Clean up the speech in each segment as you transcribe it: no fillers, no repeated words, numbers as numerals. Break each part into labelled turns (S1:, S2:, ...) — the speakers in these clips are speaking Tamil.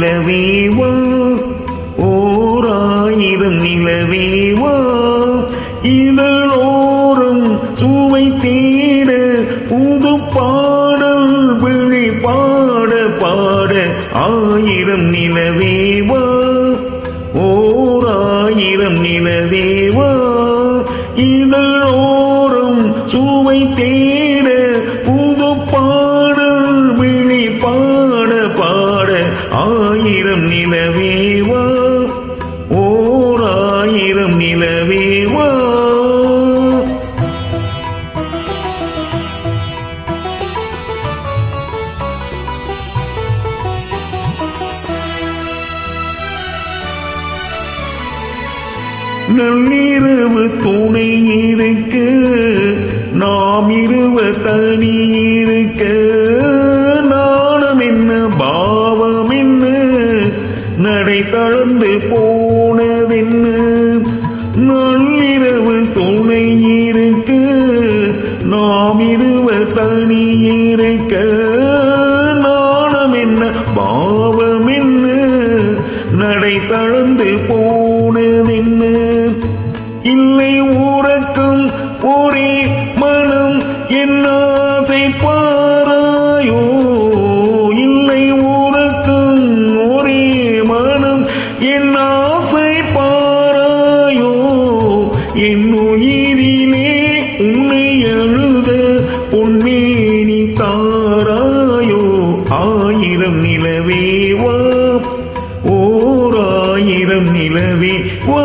S1: நிலவேவா ஓர் ஆயிரம் நிலவேவா இதழோரம் சுவை தேட புது பாடல் விழி பாட பாட ஆயிரம் நிலவேவா ஓர் ஆயிரம் நிலவேவா இதழோரம் சுவை தேட புது பாடல் விழி பாட பாட ஆயிரம் நிலவேவா ஓர் ஆயிரம் நிலவேவா நள்ளிரவு துணை இருக்க நாம் இருவர் தனி இருக்க நாணம் என்ன பாவம் என்ன நடை தளர்ந்து போனதென்ன நள்ளிரவு துணை இருக்க நாம் இருவர் தனி இருக்க நாணம் என்ன பாவம் என்ன நடை தளர்ந்து போனதென்ன இல்லை உறக்கம் ஒரே மனம் என்னாசை பாராயோ இல்லை உறக்கம் ஒரே மனம் என்னாசை பாராயோ என் உயிரிலே உன்னை அழுத பொன்மேனி தாராயோ ஆயிரம் நிலவேவா ஓர் ஆயிரம் நிலவேவா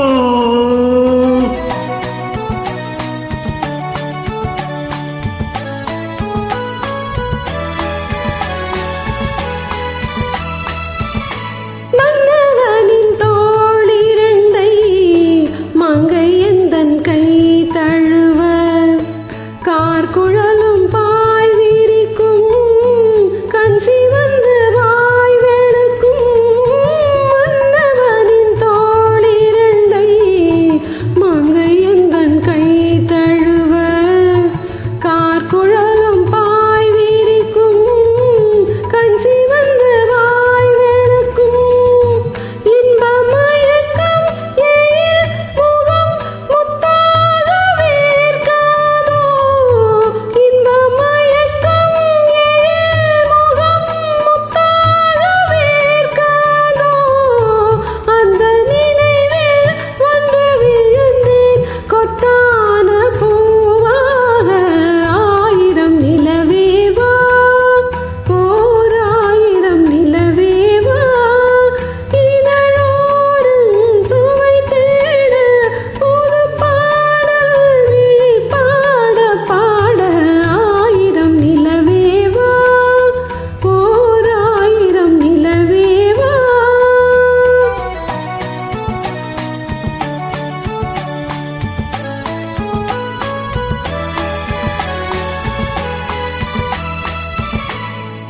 S2: மன்னவனின் தோளிரண்டை மங்கை எந்தன் கை தழுவ கார்குழலும் பாய் விரிக்கும் கண் சிவந்து வாய் வெளுக்கும் மன்னவனின் தோளிரண்டை மங்கை எந்தன் கை தழுவ கார்குழலும் பாய் விரிக்கும் கண் சிவந்து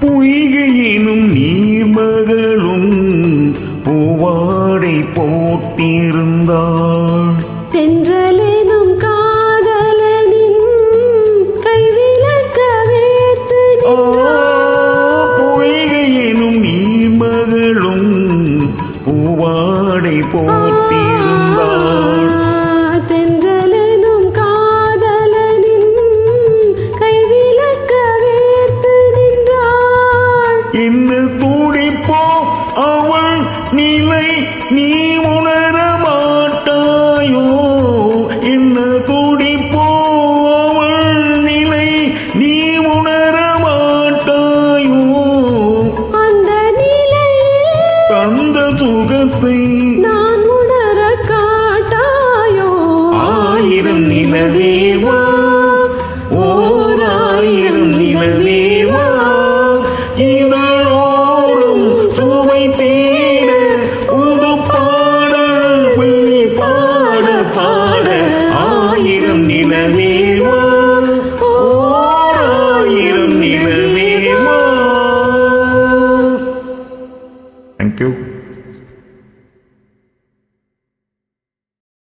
S1: பொய்கையினும் நீர்மகளும் பூவாடை போட்டிருந்தாள்
S2: தென்றலெனும் காதலனின் கைவிலக்க வேர்த்து
S1: பொய்கையினும் நீர்மகளும் பூவாடை போட்டிருந்தாள்
S2: தென்றலெனும் காதலனின் கைவிலக்க வேர்த்து நின்றாள்
S1: என்ன துடிப்போ அவள் நிலை நீ உணர மாட்டாயோ என்ன துடிப்போ அவள் நிலை நீ உணர மாட்டாயோ
S2: அந்த நிலையில்
S1: அந்த சுகத்தை
S2: நான் உணர காட்டாயோ
S1: ஆயிரம் நிலவேவா ஓர் ஆயிரம் நிலவேவா இதழோரம் சுவை தேட புது பாடல் விழி பாட பாட ஆயிரம் நிலவேவா ஓர் ஆயிரம் நிலவேவா. Thank you.